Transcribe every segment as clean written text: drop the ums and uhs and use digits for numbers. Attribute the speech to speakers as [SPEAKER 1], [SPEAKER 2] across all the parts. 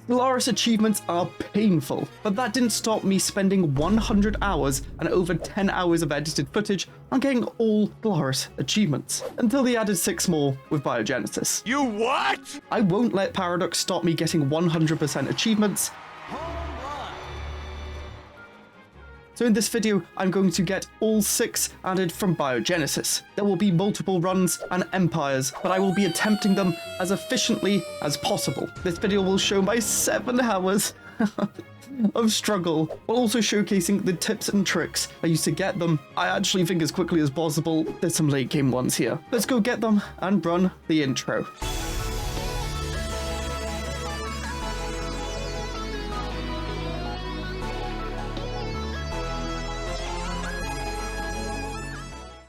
[SPEAKER 1] Stellaris achievements are painful, but that didn't stop me spending 100 hours and over 10 hours of edited footage on getting all Stellaris achievements, until they added 6 more with BioGenesis.
[SPEAKER 2] You what?
[SPEAKER 1] I won't let Paradox stop me getting 100% achievements. So in this video, I'm going to get all 6 added from BioGenesis. There will be multiple runs and empires, but I will be attempting them as efficiently as possible. This video will show my 7 hours of struggle, while also showcasing the tips and tricks I used to get them. I actually think as quickly as possible. There's some late game ones here. Let's go get them and run the intro.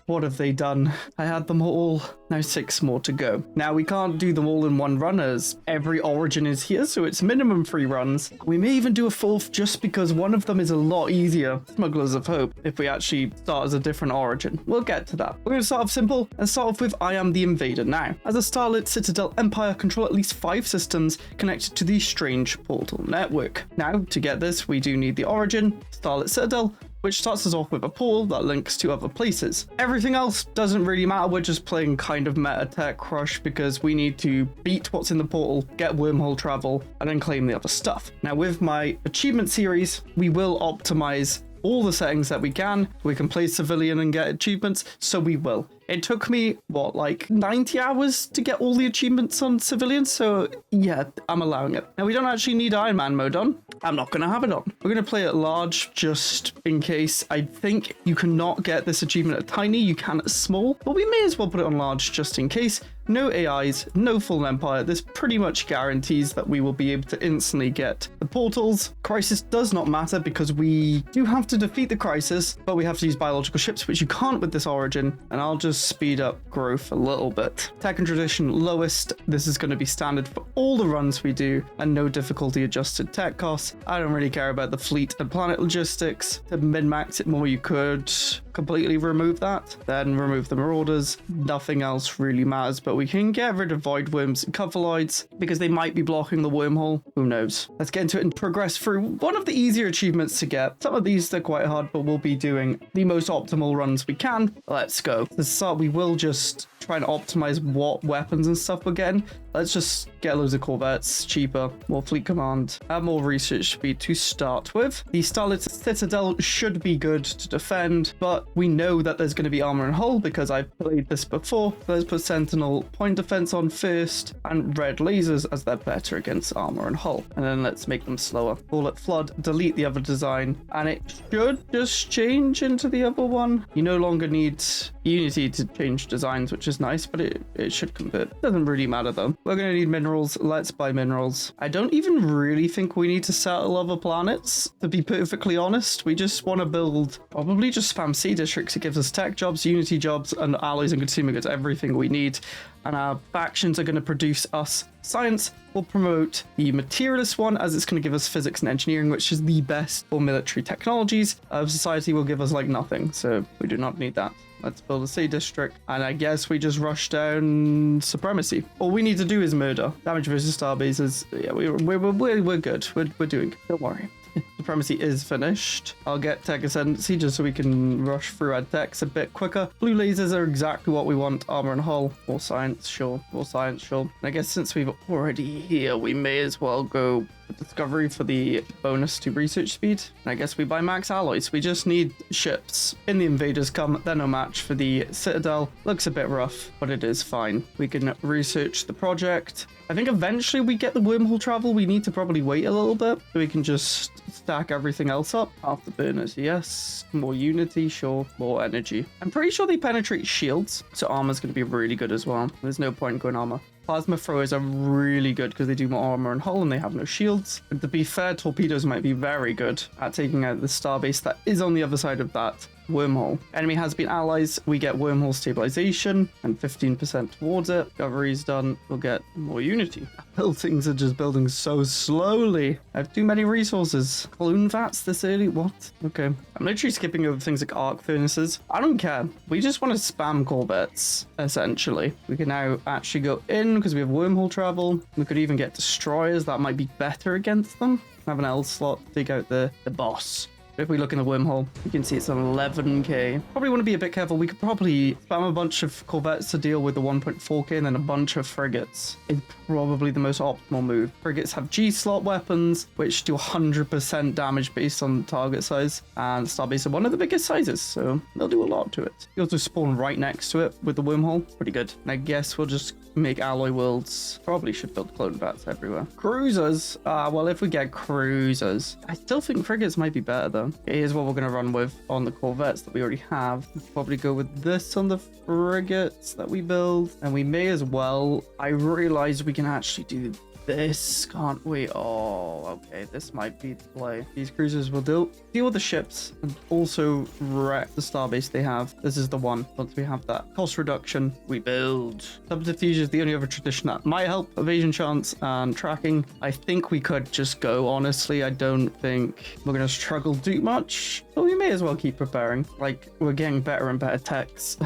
[SPEAKER 1] What have they done? I had them all. Now 6 more to go. Now we can't do them all in one run as every origin is here, so it's minimum 3 runs. We may even do a 4th just because one of them is a lot easier, Smugglers of Hope, if we actually start as a different origin. We'll get to that. We're going to start off simple and start off with I Am the Invader now. As a starlit Citadel Empire, control at least 5 systems connected to the strange portal network. Now, to get this, we do need the origin, Starlit Citadel, which starts us off with a portal that links to other places. Everything else doesn't really matter, we're just playing kind of meta tech rush because we need to beat what's in the portal, get wormhole travel, and then claim the other stuff. Now with my achievement series, we will optimize all the settings that we can. We can play civilian and get achievements, so we will. It took me, what, like 90 hours to get all the achievements on civilian, so yeah, I'm allowing it. Now, we don't actually need Iron Man mode on. I'm not going to have it on. We're going to play at large just in case. I think you cannot get this achievement at tiny, you can at small, but we may as well put it on large just in case. No AIs, no full empire. This pretty much guarantees that we will be able to instantly get the portals. Crisis does not matter because we do have to defeat the crisis, but we have to use biological ships, which you can't with this origin, and I'll just speed up growth a little bit. Tech and tradition lowest. This is going to be standard for all the runs we do, and no difficulty adjusted tech costs. I don't really care about the fleet and planet logistics. To min-max it more, you could completely remove that, then remove the marauders. Nothing else really matters, but we can get rid of void worms and covaloids because they might be blocking the wormhole. Who knows? Let's get into it and progress through one of the easier achievements to get. Some of these are quite hard, but we'll be doing the most optimal runs we can. Let's go. To start, we will just try and optimize what weapons and stuff we're getting. Let's just get loads of corvettes, cheaper, more fleet command, and more research speed to start with. The Starlit Citadel should be good to defend, but we know that there's going to be armor and hull because I've played this before. Let's put Sentinel point defense on first and red lasers as they're better against armor and hull. And then let's make them slower. Call it flood, delete the other design, and it should just change into the other one. You no longer need Unity to change designs, which is nice, but it should convert. Doesn't really matter though. We're going to need minerals. Let's buy minerals. I don't even really think we need to settle other planets, to be perfectly honest. We just want to build, probably just spam sea districts. It gives us tech jobs, Unity jobs, and alloys and consumer goods, everything we need. And our factions are going to produce us science. We'll promote the materialist one as it's going to give us physics and engineering, which is the best for military technologies. Society will give us like nothing, so we do not need that. Let's build a sea district, and I guess we just rush down supremacy. All we need to do is murder. Damage versus starbases. Yeah, we're good. We're doing good. Don't worry. Supremacy is finished. I'll get tech ascendancy just so we can rush through our techs a bit quicker. Blue lasers are exactly what we want. Armor and hull. More science, sure. More science, sure. And I guess since we've already here, we may as well go with discovery for the bonus to research speed. And I guess we buy max alloys. We just need ships. In the invaders come, they're no match for the Citadel. Looks a bit rough, but it is fine. We can research the project. I think eventually we get the wormhole travel. We need to probably wait a little bit so we can just stack everything else up. Afterburners, yes. More unity, sure. More energy. I'm pretty sure they penetrate shields, so armor's going to be really good as well. There's no point in going armor. Plasma throwers are really good because they do more armor and hull and they have no shields. And to be fair, torpedoes might be very good at taking out the starbase that is on the other side of that wormhole. Enemy has been allies. We get wormhole stabilization and 15% towards it. Discovery's done. We'll get more unity. Buildings are just building so slowly. I have too many resources. Clone vats this early? What? Okay. I'm literally skipping over things like arc furnaces. I don't care. We just want to spam corvettes, essentially. We can now actually go in because we have wormhole travel. We could even get destroyers. That might be better against them. Have an L slot, take out the boss. If we look in the wormhole, you can see it's on 11k. Probably want to be a bit careful. We could probably spam a bunch of corvettes to deal with the 1.4k and then a bunch of frigates. It's probably the most optimal move. Frigates have G-slot weapons, which do 100% damage based on target size. And Starbase are one of the biggest sizes, so they'll do a lot to it. You also spawn right next to it with the wormhole. Pretty good. And I guess we'll just make alloy worlds. Probably should build clone vats everywhere. Cruisers. Well, if we get cruisers, I still think frigates might be better though. Okay, here's what we're going to run with on the corvettes that we already have. We'll probably go with this on the frigates that we build. And we may as well. I realize we can actually do this, can't we? Oh, okay. This might be the play. These cruisers will deal with the ships and also wreck the starbase they have. This is the one. Once we have that cost reduction, we build. Subterfuge is the only other tradition that might help evasion chance and tracking. I think we could just go, honestly. I don't think we're going to struggle too much. But we may as well keep preparing. Like, we're getting better and better techs.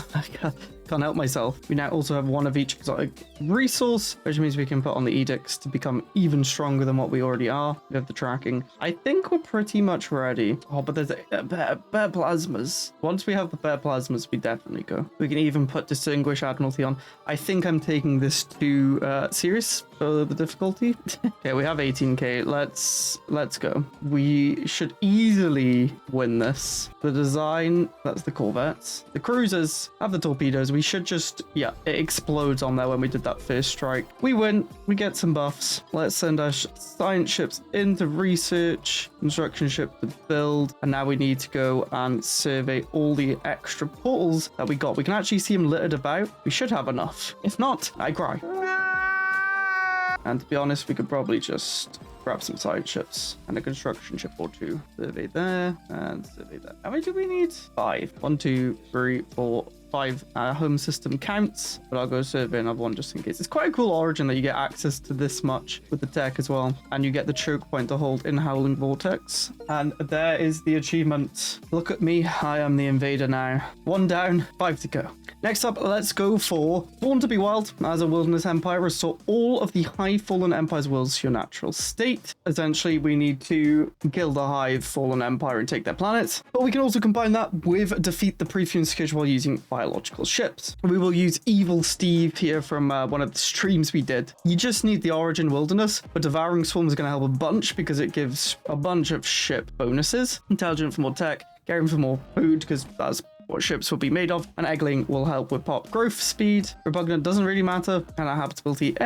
[SPEAKER 1] Can't help myself. We now also have one of each exotic resource, which means we can put on the edicts to become even stronger than what we already are. We have the tracking. I think we're pretty much ready. Oh, but there's better plasmas. Once we have the better plasmas, we definitely go. We can even put Distinguished Admiralty on. I think I'm taking this to serious for the difficulty. Okay, we have 18k. Let's go. We should easily win this. The design, that's the corvettes. The cruisers have the torpedoes. We should just, yeah, it explodes on there when we did that first strike. We win. We get some buffs. Let's send our science ships into research, construction ship to build, and now we need to go and survey all the extra portals that we got. We can actually see them littered about. We should have enough. If not, I cry. And to be honest, we could probably just grab some side ships and a construction ship or two. Survey there and survey there. How many do we need? 5. 1, 2, 3, 4, 5 home system counts, but I'll go survey another one just in case. It's quite a cool origin that you get access to this much with the tech as well, and you get the choke point to hold in Howling Vortex. And there is the achievement. Look at me, I am the invader now. 1 down, 5 to go. Next up, let's go for Born to be Wild. As a wilderness empire, restore all of the Hive Fallen Empire's worlds to your natural state. Essentially, we need to kill the Hive Fallen Empire and take their planets, but we can also combine that with defeat the Prefume Scourge while using biological ships. We will use Evil Steve here from one of the streams we did. You just need the Origin Wilderness, but Devouring Swarm is going to help a bunch because it gives a bunch of ship bonuses. Intelligent for more tech, Caring for more food because that's what ships will be made of, and Eggling will help with pop growth speed. Repugnant doesn't really matter, and our habitability,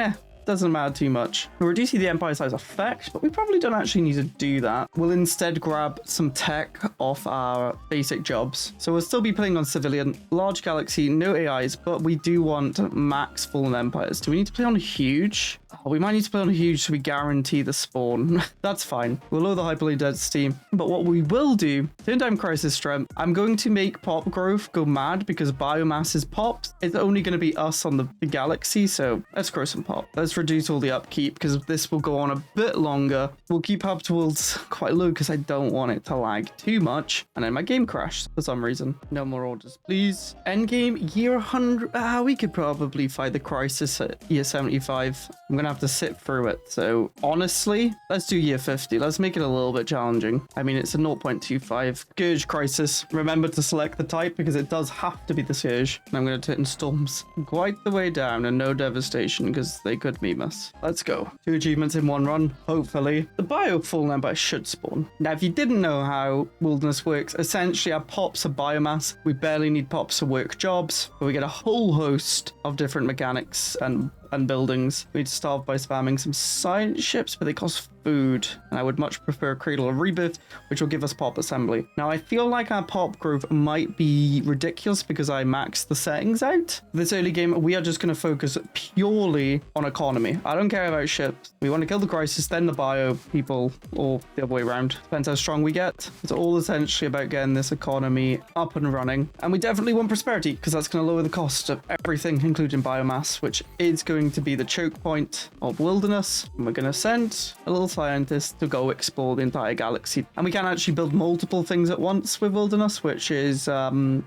[SPEAKER 1] doesn't matter too much. We're reducing the empire size effect, but we probably don't actually need to do that. We'll instead grab some tech off our basic jobs. So we'll still be playing on civilian, large galaxy, no AIs, but we do want max fallen empires. Do we need to play on huge? Oh, we might need to play on huge so we guarantee the spawn. That's fine. We'll lower the hyperlink density, but what we will do, turn down crisis strength. I'm going to make pop growth go mad because biomass is popped. It's only going to be us on the galaxy, so let's grow some pop. Let's reduce all the upkeep because this will go on a bit longer. We'll keep habitables quite low because I don't want it to lag too much. And then my game crashed for some reason. No more orders, please. Endgame, year 100. We could probably fight the crisis at year 75. I'm gonna have to sit through it. So honestly, let's do year 50. Let's make it a little bit challenging. I mean, it's a 0.25 Scourge crisis. Remember to select the type because it does have to be the Scourge. And I'm gonna turn storms quite the way down and no devastation because they could meme us. Let's go. 2 achievements in 1 run, hopefully. The bio fallen empire should spawn. Now, if you didn't know how wilderness works, essentially our pops are biomass. We barely need pops to work jobs, but we get a whole host of different mechanics and buildings. We need to start by spamming some science ships, but they cost food, and I would much prefer Cradle of Rebirth, which will give us pop assembly. Now, I feel like our pop growth might be ridiculous because I maxed the settings out. This early game, we are just going to focus purely on economy. I don't care about ships. We want to kill the crisis, then the bio people, or the other way around. Depends how strong we get. It's all essentially about getting this economy up and running. And we definitely want prosperity because that's going to lower the cost of everything, including biomass, which is going to be the choke point of wilderness. And we're going to send a little scientist to go explore the entire galaxy. And we can actually build multiple things at once with wilderness, which is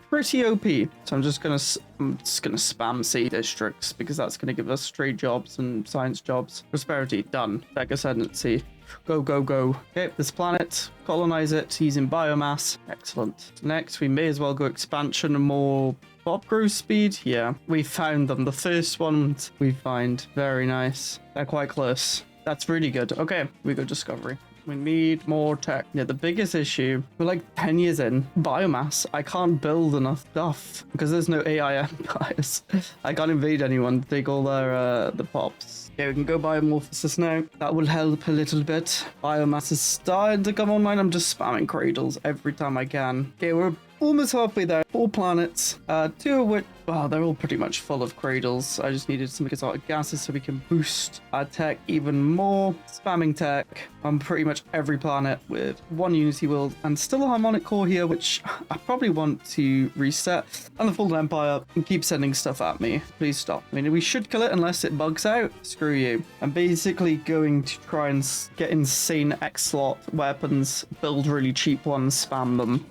[SPEAKER 1] pretty OP. So I'm just going to spam C districts because that's going to give us trade jobs and science jobs. Prosperity, done. Tech ascendancy. Go, go, go. Okay, this planet, colonize it using biomass. Excellent. Next, we may as well go expansion and more pop growth speed. Yeah, we found them. The first ones we find. Very nice. They're quite close. That's really good. Okay, we go discovery. We need more tech. Yeah, the biggest issue, we're like 10 years in. Biomass, I can't build enough stuff because there's no AI empires. I can't invade anyone to take all their the pops. Okay, we can go biomorphosis now. That will help a little bit. Biomass is starting to come online. I'm just spamming cradles every time I can. Okay, we're almost halfway there. 4 planets, 2 of which, well, they're all pretty much full of cradles. I just needed some exotic gases so we can boost our tech even more. Spamming tech on pretty much every planet with 1 Unity world and still a harmonic core here, which I probably want to reset. And the Fallen Empire and keep sending stuff at me. Please stop. I mean, we should kill it unless it bugs out. Screw you. I'm basically going to try and get insane X-slot weapons, build really cheap ones, spam them.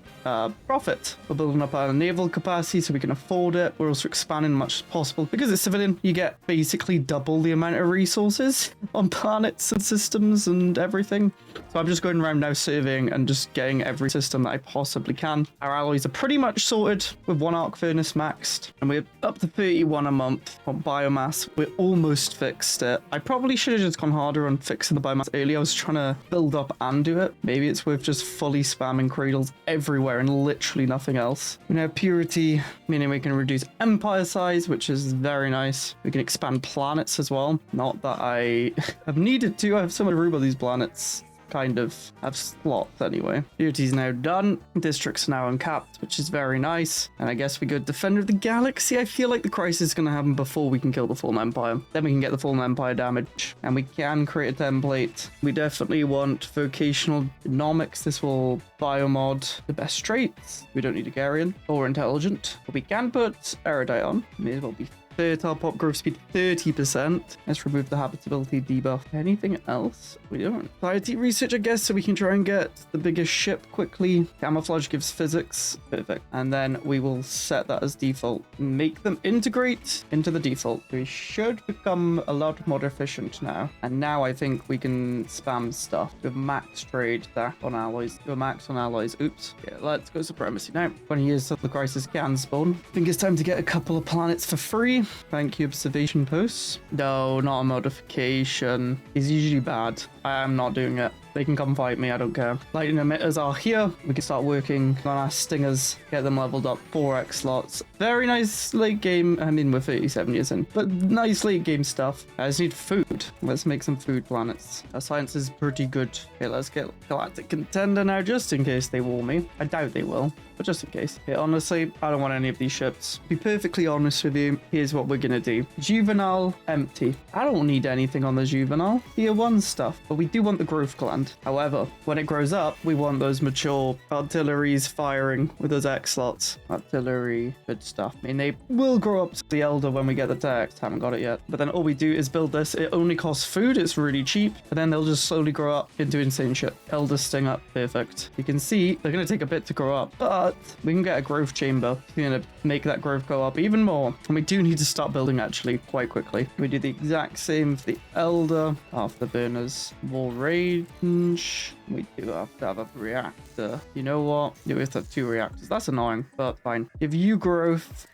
[SPEAKER 1] Profit. We're building up our naval capacity so we can afford it. We're also expanding as much as possible. Because it's civilian, you get basically double the amount of resources on planets and systems and everything. So I'm just going around now surveying and just getting every system that I possibly can. Our alloys are pretty much sorted with 1 arc furnace maxed. And we're up to 31 a month on biomass. We're almost fixed it. I probably should have just gone harder on fixing the biomass earlier. I was trying to build up and do it. Maybe it's worth just fully spamming cradles everywhere and literally nothing else. We now have purity, meaning we can reduce empire size, which is very nice. We can expand planets as well. Not that I have needed to. I have so much room on these planets. Kind of have slots anyway. Purity's now done. Districts are now uncapped, which is very nice. And I guess we go Defender of the Galaxy. I feel like the crisis is going to happen before we can kill the Fallen Empire. Then we can get the Fallen Empire damage. And we can create a template. We definitely want vocational genomics. This will biomod the best traits. We don't need a Garian or intelligent. But we can put erudite on. May as well be fertile, pop growth speed 30%. Let's remove the habitability debuff. Anything else? We don't. Society research, I guess, so we can try and get the biggest ship quickly. Camouflage gives physics. Perfect. And then we will set that as default. Make them integrate into the default. We should become a lot more efficient now. And now I think we can spam stuff with max trade back on alloys. Go max on alloys. Oops. Yeah, let's go supremacy now. 20 years till the crisis can spawn. I think it's time to get a couple of planets for free. Thank you, observation posts. No, not a modification. It's usually bad. I am not doing it. They can come fight me, I don't care. Lightning emitters are here. We can start working on our stingers, get them leveled up. 4x slots. Very nice late game. I mean, we're 37 years in, but nice late game stuff. I just need food. Let's make some food planets. Our science is pretty good. Okay, let's get Galactic Contender now, just in case they war me. I doubt they will, but just in case. Okay, honestly, I don't want any of these ships. To be perfectly honest with you, here's what we're gonna do. Juvenile, empty. I don't need anything on the Juvenile. Tier 1 stuff, but we do want the growth gland. However, when it grows up, we want those mature artilleries firing with those X slots. Artillery, good stuff. I mean, they will grow up to the Elder when we get the text. Haven't got it yet. But then all we do is build this. It only costs food. It's really cheap. And then they'll just slowly grow up into insane shit. Elder sting up. Perfect. You can see they're going to take a bit to grow up, but we can get a growth chamber. We're going to make that growth go up even more. And we do need to start building actually quite quickly. We do the exact same for the Elder. Half the burners. More range. We do have to have a reactor. You know what? Yeah, we have to have 2 reactors. That's annoying, but fine. Give you growth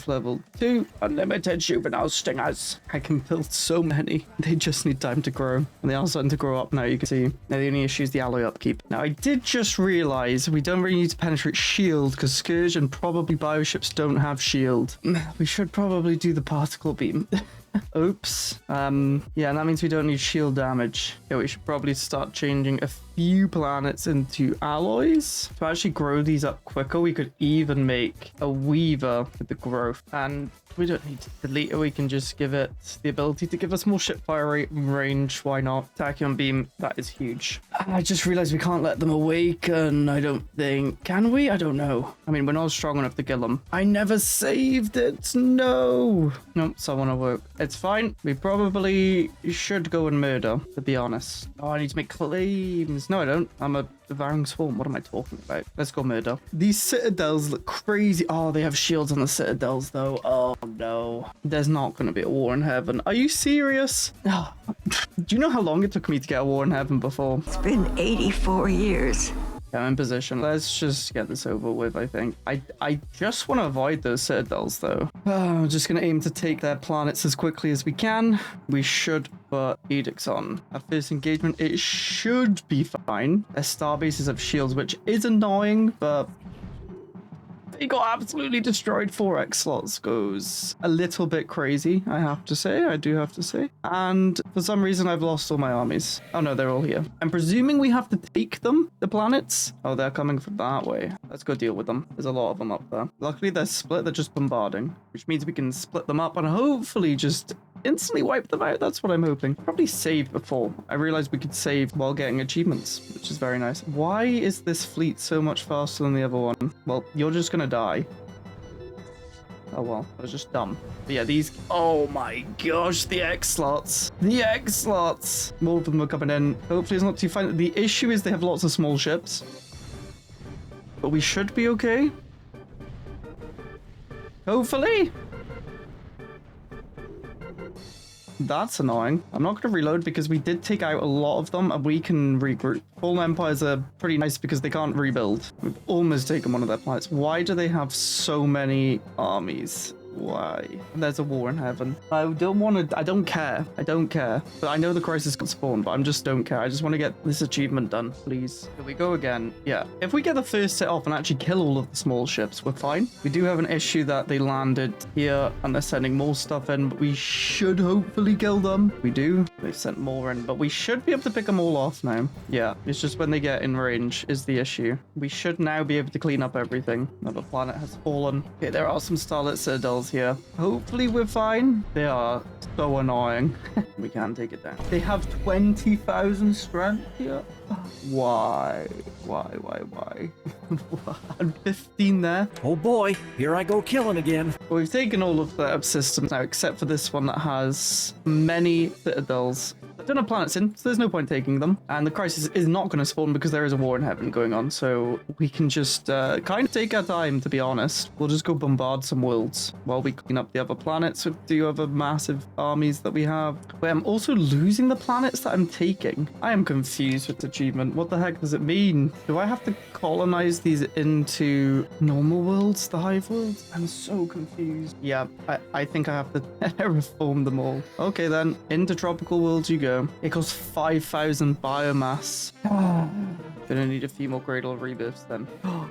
[SPEAKER 1] level 2. Unlimited juvenile stingers. I can build so many. They just need time to grow. And they are starting to grow up now, you can see. Now the only issue is the alloy upkeep. Now I did just realize we don't really need to penetrate shield because Scourge and probably bioships don't have shield. We should probably do the particle beam. Oops. Yeah, and that means we don't need shield damage. Yeah, we should probably start changing a few planets into alloys. To actually grow these up quicker, we could even make a weaver with the growth. And we don't need to delete it. We can just give it the ability to give us more ship fire rate and range. Why not? Tachyon beam, that is huge. I just realized we can't let them awaken. I don't think. Can we? I don't know. I mean, we're not strong enough to kill them. I never saved it. No. Nope, someone awoke. It's fine. We probably should go and murder, to be honest. Oh, I need to make claims. No, I don't. I'm a devouring swarm. What am I talking about? Let's go murder. These citadels look crazy. Oh, they have shields on the citadels, though. Oh, no. There's not going to be a war in heaven. Are you serious? Oh. Do you know how long it took me to get a war in heaven before?
[SPEAKER 2] It's been 84 years.
[SPEAKER 1] I'm in position. Let's just get this over with, I think. I just want to avoid those citadels, though. I'm just going to aim to take their planets as quickly as we can. We should put edicts on. At first engagement, it should be fine. Their star bases have shields, which is annoying, but they got absolutely destroyed. 4x slots goes a little bit crazy, I have to say. I do have to say. And for some reason, I've lost all my armies. Oh no, they're all here. I'm presuming we have to take them, the planets. Oh, they're coming from that way. Let's go deal with them. There's a lot of them up there. Luckily, they're split. They're just bombarding, which means we can split them up and hopefully just instantly wipe them out. That's what I'm hoping. Probably save before. I realized we could save while getting achievements, which is very nice. Why is this fleet so much faster than the other one? Well, you're just gonna die. Oh well, that was just dumb. But yeah, these, oh my gosh, the X slots. The X slots. More of them are coming in. Hopefully it's not too fine. The issue is they have lots of small ships, but we should be okay. Hopefully. That's annoying. I'm not going to reload because we did take out a lot of them and we can regroup. Fallen Empires are pretty nice because they can't rebuild. We've almost taken one of their planets. Why do they have so many armies? Why? There's a war in heaven. I don't want to, I don't care. I don't care. But I know the crisis could spawn, but I just don't care. I just want to get this achievement done, please. Here we go again. Yeah. If we get the first set off and actually kill all of the small ships, we're fine. We do have an issue that they landed here and they're sending more stuff in, but we should hopefully kill them. We do. They've sent more in, but we should be able to pick them all off now. Yeah. It's just when they get in range is the issue. We should now be able to clean up everything. Another planet has fallen. Okay, there are some starlit citadels here. Hopefully we're fine. They are so annoying. We can take it down. They have 20,000 strength here. Why? And 15 there.
[SPEAKER 3] Oh boy, here I go killing again.
[SPEAKER 1] Well, we've taken all of the systems now, except for this one that has many citadels. I don't have planets in, so there's no point taking them. And the crisis is not going to spawn because there is a war in heaven going on. So we can just kind of take our time, to be honest. We'll just go bombard some worlds while we clean up the other planets with the other massive armies that we have. Wait, I'm also losing the planets that I'm taking. I am confused with the achievement. What the heck does it mean? Do I have to colonize these into normal worlds, the Hive worlds? I'm so confused. Yeah, I think I have to terraform them all. Okay then, into tropical worlds you go. It costs 5,000 biomass. Gonna need a few more Cradle of Rebirths then.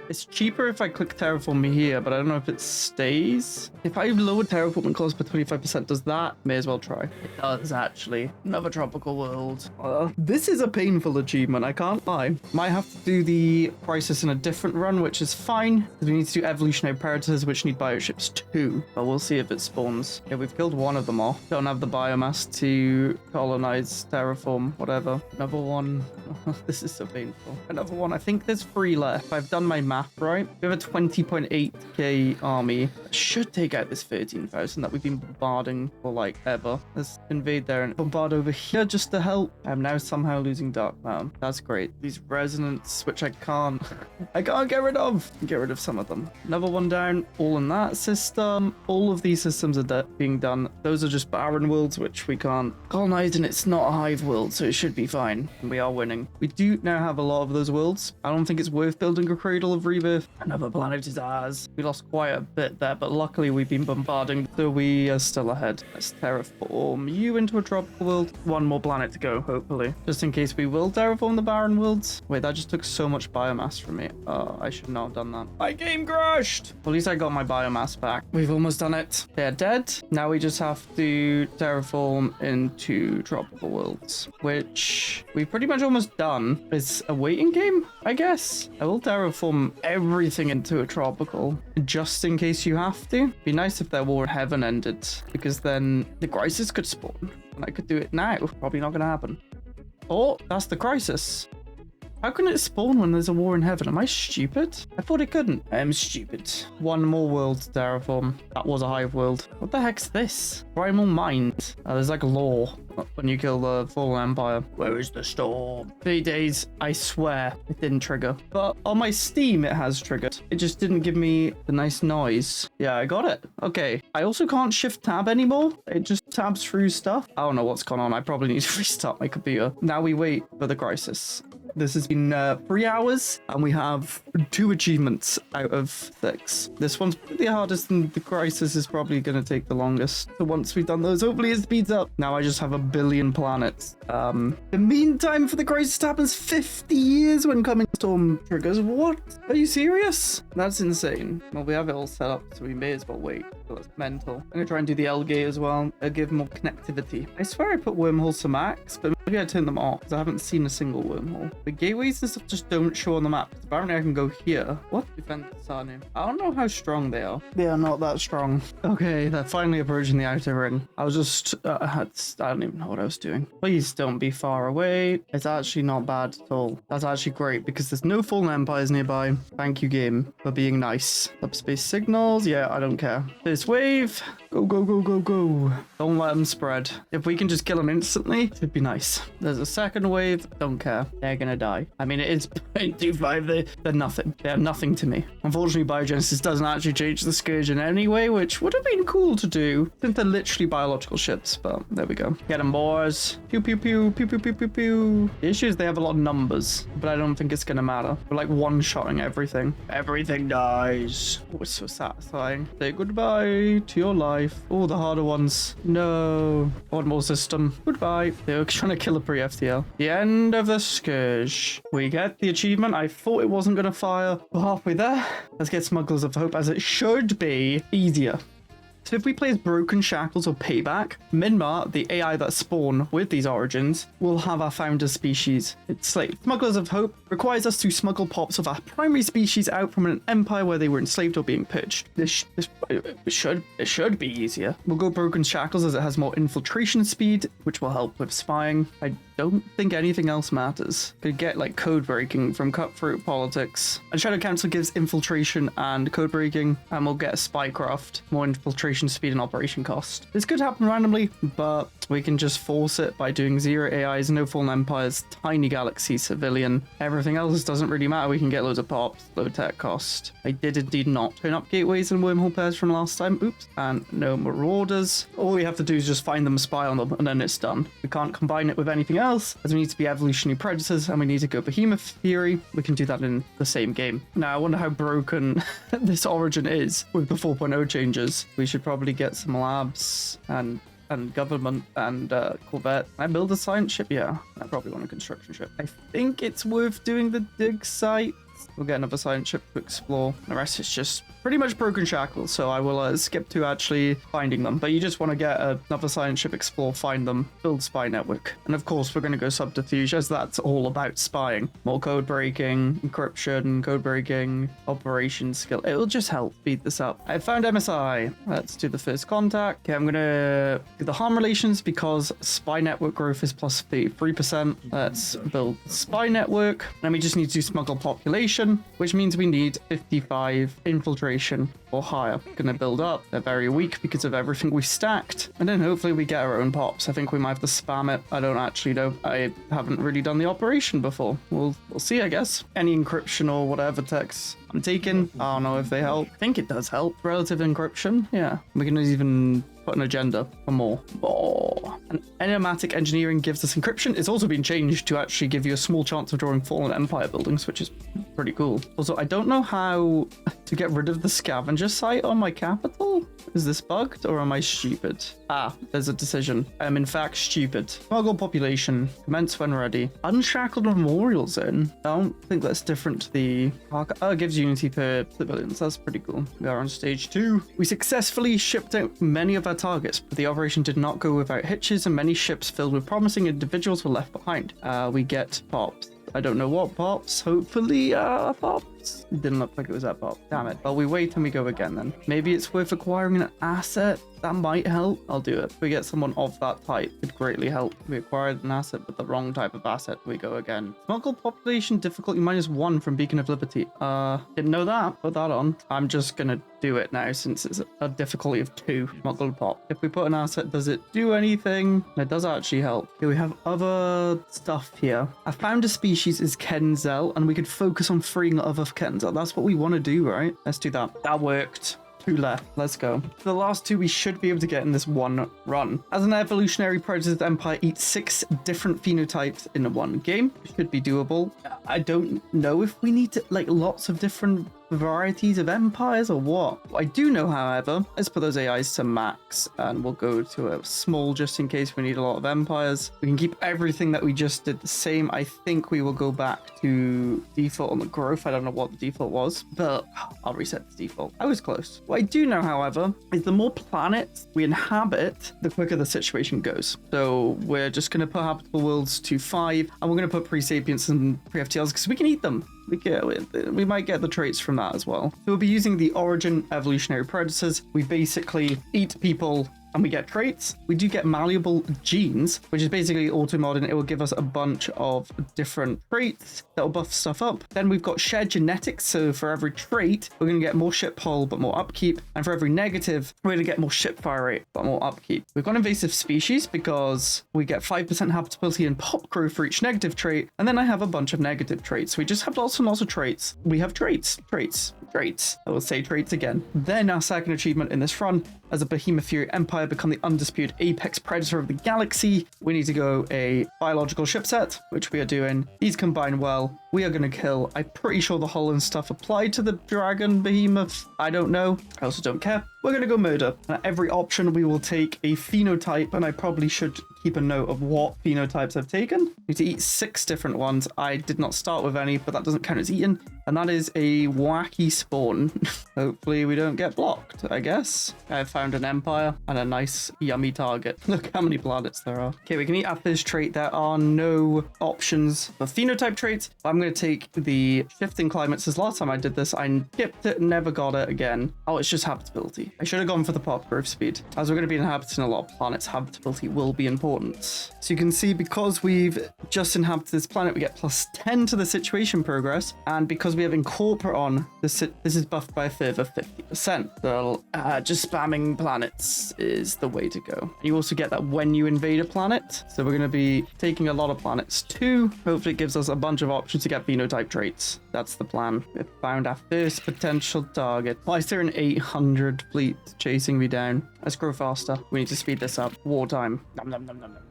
[SPEAKER 1] It's cheaper if I click terraform here, but I don't know if it stays. If I lower terraforming cost by 25%, does that? May as well try. It does actually. Another tropical world. This is a painful achievement, I can't lie. Might have to do the crisis in a different run, which is fine, because we need to do evolutionary predators, which need bioships too. But we'll see if it spawns. Yeah, we've killed one of them off. Don't have the biomass to colonize, terraform, whatever. Another one. This is so painful. Another one. I think there's 3 left. If I've done my math right, we have a 20.8k army. Should take out this 13,000 that we've been bombarding for like ever. Let's invade there and bombard over here just to help. I'm now somehow losing Dark Mountain. That's great. These resonance, which I can't get rid of. Get rid of some of them. Another one down. All in that system. All of these systems are being done. Those are just barren worlds, which we can't colonize, and it's not a Hive world, so it should be fine. And we are winning. We do now have a lot of those worlds. I don't think it's worth building a Cradle of Rebirth. Another planet is ours. We lost quite a bit there, but luckily we've been bombarding So we are still ahead. Let's terraform you into a tropical world. One more planet to go, hopefully. Just in case we will terraform the barren worlds. Wait, that just took so much biomass from me. Oh, I should not have done that. My game crashed. Well, at least I got my biomass back. We've almost done it. They're dead. Now we just have to terraform into tropical worlds, which we've pretty much almost done. It's a waiting game, I guess. I will terraform everything into a tropical, just in case you have to. Be nice if their war in heaven ended, because then the crisis could spawn, and I could do it now. Probably not gonna happen. Oh, that's the crisis. How can it spawn when there's a war in heaven? Am I stupid? I thought it couldn't. I am stupid. One more world to terraform. That was a hive world. What the heck's this? Primal Mind. There's like lore when you kill the fallen empire. Where is the storm? 3 days. I swear it didn't trigger. But on my Steam, it has triggered. It just didn't give me the nice noise. Yeah, I got it. Okay. I also can't shift tab anymore. It just tabs through stuff. I don't know what's going on. I probably need to restart my computer. Now we wait for the crisis. This has been 3 hours, and we have 2 achievements out of 6. This one's the hardest, and the crisis is probably going to take the longest. So once we've done those, hopefully it speeds up. Now I just have a billion planets. The mean time for the crisis to happen is 50 years when coming storm triggers. What? Are you serious? That's insane. Well, we have it all set up, so we may as well wait. So that's mental. I'm going to try and do the L gate as well. I'll give more connectivity. I swear I put wormholes to max, but maybe I turned them off because I haven't seen a single wormhole. The gateways and stuff just don't show on the map. Apparently I can go here. What? Defense Sanu. I don't know how strong they are. They are not that strong. Okay, they're finally approaching the outer ring. I was just, I don't even know what I was doing. Please don't be far away. It's actually not bad at all. That's actually great because there's no fallen empires nearby. Thank you, game, for being nice. Subspace signals. Yeah, I don't care. This wave. Go, go, go, go, go. Don't let them spread. If we can just kill them instantly, it'd be nice. There's a second wave. Don't care. They're gonna die. I mean, it is 0.25. They're nothing. They're nothing to me. Unfortunately, BioGenesis doesn't actually change the Scourge in any way, which would have been cool to do since they're literally biological ships. But there we go. Get them, boys. Pew, pew, pew, pew, pew, pew, pew, pew. The issue is they have a lot of numbers, but I don't think it's gonna matter. We're like one-shotting everything. Everything dies. Oh, it's so satisfying. Say goodbye to your life. Oh, the harder ones. No. One more system. Goodbye. They were trying to kill a pre-FTL. The end of the Scourge. We get the achievement. I thought it wasn't going to fire. We're halfway there. Let's get Smugglers of Hope, as it should be easier. So if we play as Broken Shackles or Payback, Minmar, the AI that spawn with these origins, will have our founder species. It's slave. Smugglers of Hope requires us to smuggle pops of our primary species out from an empire where they were enslaved or being purged. It should be easier. We'll go Broken Shackles as it has more infiltration speed, which will help with spying. I don't think anything else matters. Could get like code breaking from Cutthroat Politics. And Shadow Council gives infiltration and code breaking, and we'll get a spycraft, more infiltration speed and operation cost. This could happen randomly, but we can just force it by doing 0 AIs, no fallen empires, tiny galaxy, civilian. Everything else doesn't really matter. We can get loads of pops, low tech cost. I did indeed not turn up gateways and wormhole pairs from last time. Oops. And no marauders. All we have to do is just find them, spy on them, and then it's done. We can't combine it with anything else, as we need to be evolutionary predators and we need to go behemoth theory. We can do that in the same game. Now I wonder how broken this origin is with the 4.0 changes. We should probably get some labs and government and Corvette. Can I build a science ship? Yeah, I probably want a construction ship. I think it's worth doing the dig site. We'll get another science ship to explore. The rest is just pretty much Broken Shackles, so I will skip to actually finding them. But you just want to get another science ship, explore, find them, build spy network. And of course, we're going to go subterfuge, as that's all about spying. More code breaking, encryption, code breaking, operation skill. It will just help speed this up. I found MSI. Let's do the first contact. Okay, I'm going to do the harm relations because spy network growth is plus 33%. Let's build spy network. And we just need to smuggle population, which means we need 55 infiltration or higher. Gonna build up. They're very weak because of everything we stacked. And then hopefully we get our own pops. I think we might have to spam it. I don't actually know. I haven't really done the operation before. We'll see, I guess. Any encryption or whatever text I'm taking. I don't know if they help. I think it does help. Relative encryption. Yeah. We can even put an agenda for more. And enigmatic engineering gives us encryption. It's also been changed to actually give you a small chance of drawing fallen empire buildings, which is pretty cool. Also, I don't know how to get rid of the scavenger site on my capital? Is this bugged or am I stupid? Ah, there's a decision. I'm in fact stupid. Smuggle population. Commence when ready. Unshackled memorial zone. I don't think that's different to the... Oh, it gives unity per civilians. That's pretty cool. We are on stage 2. We successfully shipped out many of our targets, but the operation did not go without hitches and many ships filled with promising individuals were left behind. We get pops. I don't know what pops. Hopefully, pops. It didn't look like it was that pop. Damn it. Well, we wait and we go again then. Maybe it's worth acquiring an asset. That might help. I'll do it. If we get someone of that type, it could greatly help. We acquired an asset with the wrong type of asset. We go again. Smuggle population difficulty -1 from Beacon of Liberty. Didn't know that. Put that on. I'm just gonna do it now since it's a difficulty of 2. Smuggle pop. If we put an asset, does it do anything? It does actually help. Okay, we have other stuff here. I found a species is Kenzel, and we could focus on freeing other Kenzel. That's what we want to do, right? Let's do that. That worked. 2 left. Let's go. For the last 2, we should be able to get in this one run. As an evolutionary predator, the Empire eats 6 different phenotypes in one game. Should be doable. I don't know if we need to, like, lots of different varieties of empires or what. I do know, however, let's put those AIs to max and we'll go to a small just in case we need a lot of empires. We can keep everything that we just did the same. I think we will go back to default on the growth. I don't know what the default was, but I'll reset the default. I was close. What I do know, however, is the more planets we inhabit, the quicker the situation goes. So we're just going to put habitable worlds to 5 and we're going to put pre-sapients and pre-FTLs because we can eat them. We might get the traits from that as well. So we'll be using the origin evolutionary predators. We basically eat people and we get traits. We do get malleable genes, which is basically auto-mod, and it will give us a bunch of different traits that will buff stuff up. Then we've got shared genetics. So for every trait, we're going to get more ship hull, but more upkeep. And for every negative, we're going to get more ship fire rate, but more upkeep. We've got invasive species because we get 5% habitability and pop growth for each negative trait. And then I have a bunch of negative traits. We just have lots and lots of traits. We have traits. I will say traits again. Then our second achievement in this run, as a Behemoth Fury Empire, become the undisputed apex predator of the galaxy. We need to go a biological ship set, which we are doing. These combine well. We are going to kill. I'm pretty sure the hull and stuff applied to the dragon behemoth. I don't know. I also don't care. We're going to go murder. And at every option, we will take a phenotype, and I probably should keep a note of what phenotypes I've taken. I need to eat 6 different ones. I did not start with any, but that doesn't count as eaten. And that is a wacky spawn. Hopefully we don't get blocked, I guess. I've found an empire and a nice yummy target. Look how many planets there are. Okay, we can eat our first trait. There are no options for phenotype traits. I'm going to take the shifting climates. As last time I did this, I skipped it, never got it again. Oh, it's just habitability. I should have gone for the pop growth speed. As we're going to be inhabiting a lot of planets, habitability will be important. So you can see, because we've just inhabited this planet, we get +10 to the situation progress. And because we have incorporate on, this is buffed by a further 50%. So just spamming planets is the way to go. You also get that when you invade a planet. So we're going to be taking a lot of planets too. Hopefully it gives us a bunch of options to get phenotype traits. That's the plan. We've found our first potential target. Why is there an 800 fleet chasing me down? Let's grow faster. We need to speed this up. Wartime. Nom, nom, nom, nom, nom.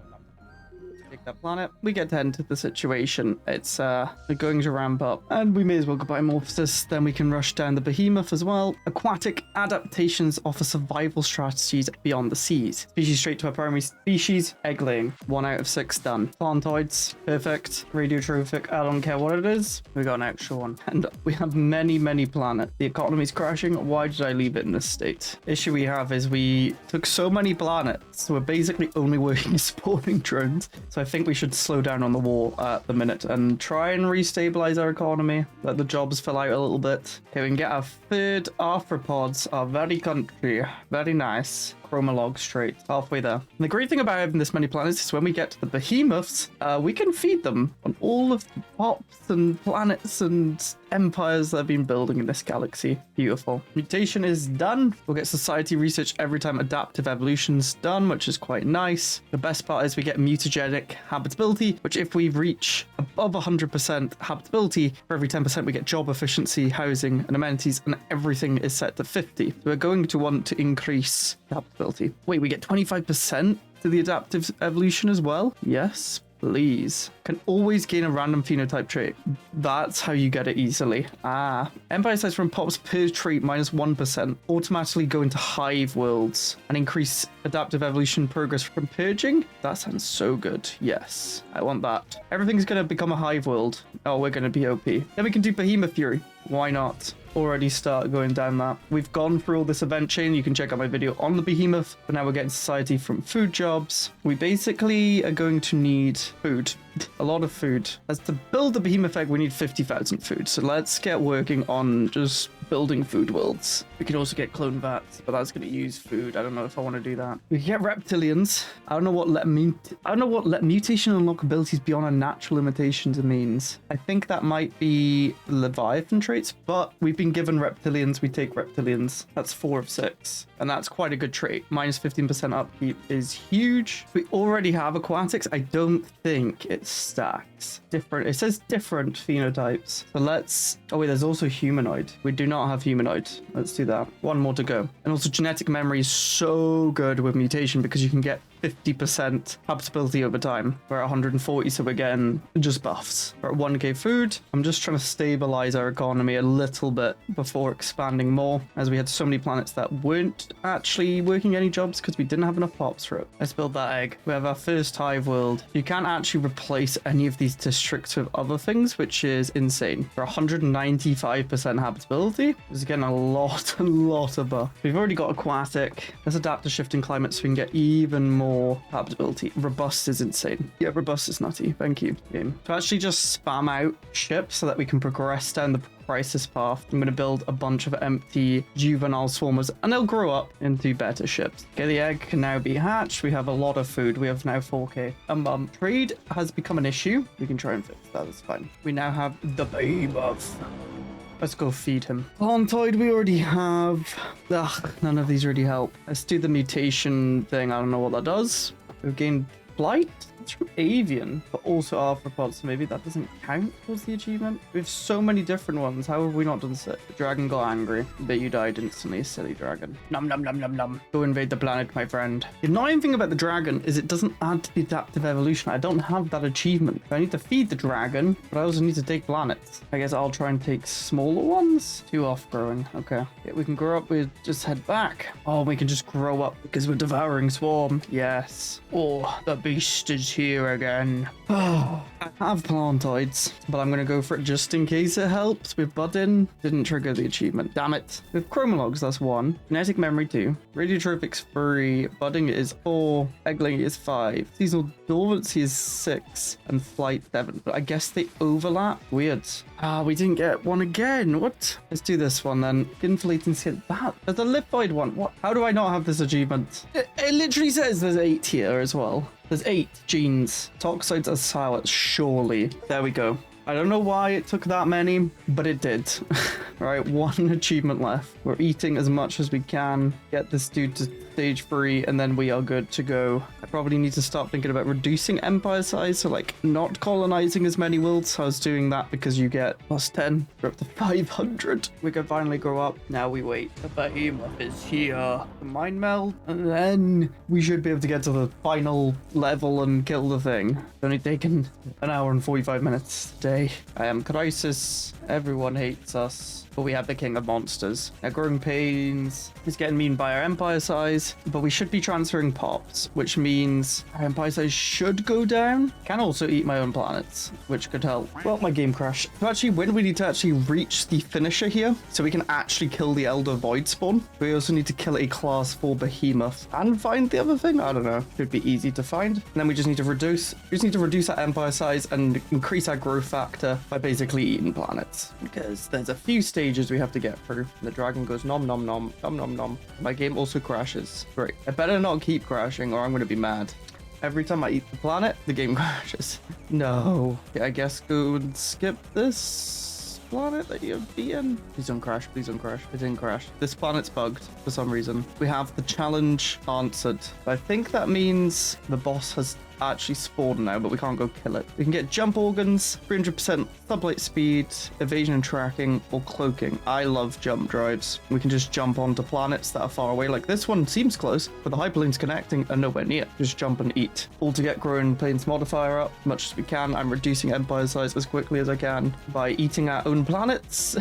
[SPEAKER 1] Take that planet. We get to enter the situation. It's going to ramp up, and we may as well go by Morphosis. Then we can rush down the behemoth as well. Aquatic adaptations offer survival strategies beyond the seas. Species straight to our primary species. Egg laying. 1 out of 6 done. Plantoids. Perfect. Radiotrophic. I don't care what it is. We got an extra one. And we have many planets. The economy's crashing. Why did I leave it in this state? Issue we have is we took so many planets, so we're basically only working spawning drones. So I think we should slow down on the war at the minute and try and restabilize our economy. Let the jobs fill out a little bit. Okay, we can get our third arthropods. Our very country. Very nice. Chromolog straight. Halfway there. And the great thing about having this many planets is when we get to the behemoths, we can feed them on all of the pops and planets and empires that have been building in this galaxy. Beautiful. Mutation is done. We'll get society research every time adaptive evolution's done, which is quite nice. The best part is we get mutagenic habitability, which if we reach above 100% habitability, for every 10% we get job efficiency, housing, and amenities, and everything is set to 50. So we're going to want to increase habitability. Wait, we get 25% to the adaptive evolution as well? Yes. Please. Can always gain a random phenotype trait. That's how you get it easily. Empire size from pops per trait -1%. Automatically go into Hive worlds and increase adaptive evolution progress from purging. That sounds so good. Yes, I want that. Everything's going to become a Hive world. Oh, we're going to be OP. Then we can do Behemoth Fury. Why not? Already start going down that. We've gone through all this event chain. You can check out my video on the behemoth, but now we're getting society from food jobs. We basically are going to need food. A lot of food. As to build the behemoth egg, we need 50,000 food. So let's get working on just building food worlds. We can also get clone vats, but that's going to use food. I don't know if I want to do that. We can get reptilians. I don't know what let mutation unlock abilities beyond our natural limitations means. I think that might be Leviathan traits, but we've been given reptilians. We take reptilians. That's 4 of 6, and that's quite a good trait. -15% upkeep is huge. We already have aquatics. I don't think it stacks. Different. It says different phenotypes. So let's. Oh wait, there's also humanoid. We do not have humanoid. Let's do that. One more to go. And also genetic memory is so good with mutation because you can get 50% habitability over time. We're at 140, so we're getting just buffs. We're at 1k food. I'm just trying to stabilize our economy a little bit before expanding more, as we had so many planets that weren't actually working any jobs because we didn't have enough pops for it. Let's build that egg. We have our first Hive world. You can't actually replace any of these districts with other things, which is insane. For 195% habitability, this is getting a lot of buff. We've already got aquatic. Let's adapt to shifting climate so we can get even more habitability. Robust is insane. Yeah, robust is nutty. Thank you, game. To actually just spam out ships so that we can progress down the crisis path, I'm going to build a bunch of empty juvenile swarmers and they'll grow up into better ships. Okay, the egg can now be hatched. We have a lot of food. We have now 4k a month. Trade has become an issue. We can try and fix that. That's fine. We now have the behemoth. Let's go feed him. Plantoid we already have. Ugh, none of these really help. Let's do the mutation thing. I don't know what that does. We've gained blight. It's from avian, but also arthropods, so maybe that doesn't count towards the achievement. We have so many different ones. How have we not done so? The dragon got angry, but you died instantly, silly dragon. Nom nom nom nom nom. Go invade the planet, my friend. The annoying thing about the dragon is it doesn't add to the adaptive evolution. I don't have that achievement. I need to feed the dragon, but I also need to take planets. I guess I'll try and take smaller ones. 2 off growing. Okay. Yeah, we can grow up. We just head back. Oh, we can just grow up because we're devouring swarm. Yes. Oh, the beast is here again. Oh, I have plantoids, but I'm going to go for it just in case it helps. With budding, didn't trigger the achievement. Damn it. With chromologs, that's 1. Genetic memory 2. Radiotrophics 3. Budding is 4. Eggling is 5. Seasonal dormancy is 6. And flight 7. But I guess they overlap. Weird. We didn't get one again. What? Let's do this one then. Inflating skin. That. There's a lipoid one. What? How do I not have this achievement? It literally says there's 8 here as well. There's 8 genes. Toxoids are silent, surely. There we go. I don't know why it took that many, but it did. All right, 1 achievement left. We're eating as much as we can. Get this dude to stage 3, and then we are good to go. I probably need to start thinking about reducing empire size, so like not colonizing as many worlds. I was doing that because you get +10. We're up to 500. We can finally grow up. Now we wait. The behemoth is here. The mind meld, and then we should be able to get to the final level and kill the thing. It's only taken an hour and 45 minutes today. I am crisis. Everyone hates us. But we have the king of monsters. Now, growing pains is getting mean by our empire size, but we should be transferring pops, which means our empire size should go down. Can also eat my own planets, which could help. Well, my game crashed. To actually win, we need to actually reach the finisher here, so we can actually kill the Elder Void Spawn. We also need to kill a class 4 behemoth and find the other thing. I don't know. Should be easy to find. And then we just need to reduce our empire size and increase our growth factor by basically eating planets, because there's a few stages we have to get through. The dragon goes nom nom nom nom nom nom. My game also crashes. Great. I better not keep crashing or I'm going to be mad. Every time I eat the planet, the game crashes. No. Okay, I guess go and skip this planet that you're being. Please don't crash. Please don't crash. It didn't crash. This planet's bugged for some reason. We have the challenge answered. I think that means the boss has actually spawn now, but we can't go kill it. We can get jump organs, 300% sublight speed, evasion and tracking, or cloaking. I love jump drives. We can just jump onto planets that are far away. Like this one seems close, but the hyperlinks connecting are nowhere near. Just jump and eat. All to get growing planes modifier up as much as we can. I'm reducing empire size as quickly as I can by eating our own planets,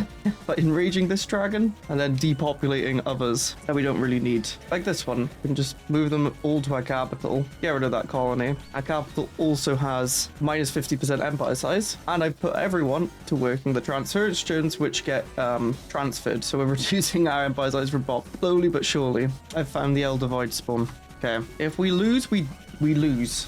[SPEAKER 1] by enraging this dragon, and then depopulating others that we don't really need. Like this one, we can just move them all to our capital, get rid of that colony. Our capital also has minus 50% empire size, and I've put everyone to working the transference drones, which get transferred. So we're reducing our empire size robot slowly but surely. I've found the Elder Void spawn. Okay, if we lose, we lose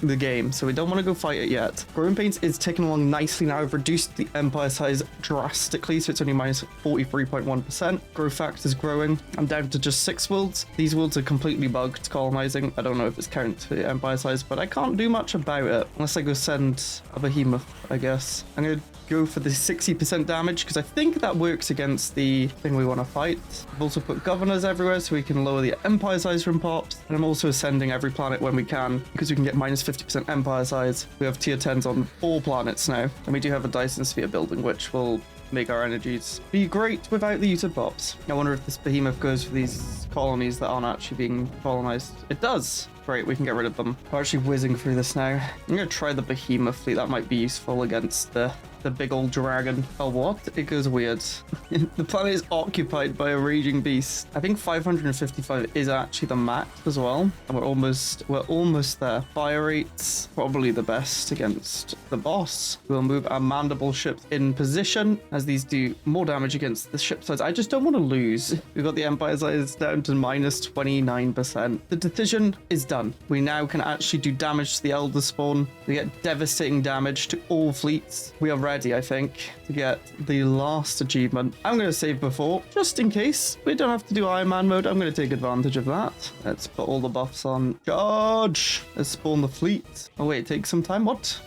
[SPEAKER 1] the game, so we don't want to go fight it yet. Growing pains is ticking along nicely now. I've reduced the empire size drastically, so it's only minus 43.1%. Growth factor is growing. I'm down to just 6 worlds. These worlds are completely bugged colonizing. I don't know if it's current to the empire size, but I can't do much about it unless I go send a behemoth, I guess. I'm gonna go for the 60% damage because I think that works against the thing we want to fight. I've also put governors everywhere so we can lower the empire size from pops, and I'm also ascending every planet when we can because we can get minus 50% empire size. We have tier 10s on all planets now, and we do have a Dyson sphere building, which will make our energies be great without the use of pops. I wonder if this behemoth goes for these colonies that aren't actually being colonized. It does. Great, we can get rid of them. We're actually whizzing through this now. I'm gonna try the behemoth fleet. That might be useful against the big old dragon. Oh, what? It goes weird. The planet is occupied by a raging beast. I think 555 is actually the max as well. And we're almost there. Fire rate's probably the best against the boss. We'll move our mandible ships in position as these do more damage against the ship size. I just don't want to lose. We've got the empire size down to minus 29%. The decision is done. We now can actually do damage to the Elder Spawn. We get devastating damage to all fleets. We are ready, I think, to get the last achievement. I'm going to save before, just in case. We don't have to do Iron Man mode. I'm going to take advantage of that. Let's put all the buffs on. Charge! Let's spawn the fleet. Oh, wait, take some time. What?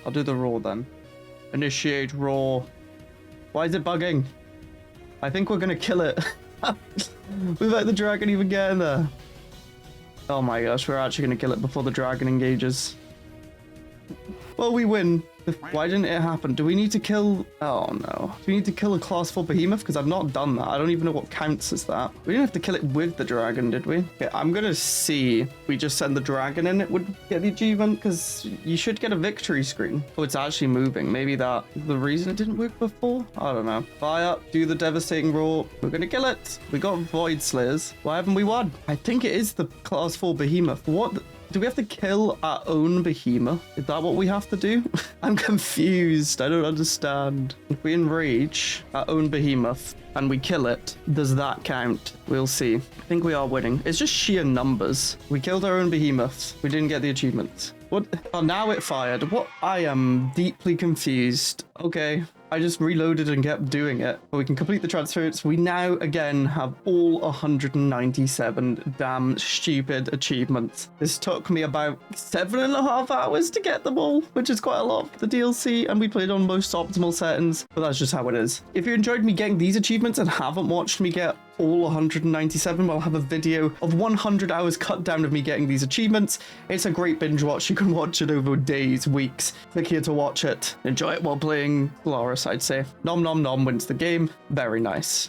[SPEAKER 1] I'll do the roar then. Initiate roar. Why is it bugging? I think we're going to kill it. Without the dragon even getting there. Oh my gosh, we're actually going to kill it before the dragon engages. Well, we win. Why didn't it happen? Do we need to kill... Oh, no. Do we need to kill a class 4 behemoth? Because I've not done that. I don't even know what counts as that. We didn't have to kill it with the dragon, did we? Okay, I'm going to see if we just send the dragon in, it would get the achievement, because you should get a victory screen. Oh, it's actually moving. Maybe that is the reason it didn't work before? I don't know. Fire, do the devastating roar. We're going to kill it. We got Void Slayers. Why haven't we won? I think it is the class 4 behemoth. What... Do we have to kill our own behemoth? Is that what we have to do? I'm confused. I don't understand. If we enrage our own behemoth and we kill it, does that count? We'll see. I think we are winning. It's just sheer numbers. We killed our own behemoth. We didn't get the achievement. What? Oh, now it fired. What? I am deeply confused. Okay. I just reloaded and kept doing it. But we can complete the transfers. We now, again, have all 197 damn stupid achievements. This took me about 7.5 hours to get them all, which is quite a lot for the DLC, and we played on most optimal settings, but that's just how it is. If you enjoyed me getting these achievements and haven't watched me get all 197, I'll have a video of 100 hours cut down of me getting these achievements. It's a great binge watch. You can watch it over days, weeks. Click here to watch it. Enjoy it while playing Stellaris, I'd say. Nom nom nom wins the game. Very nice.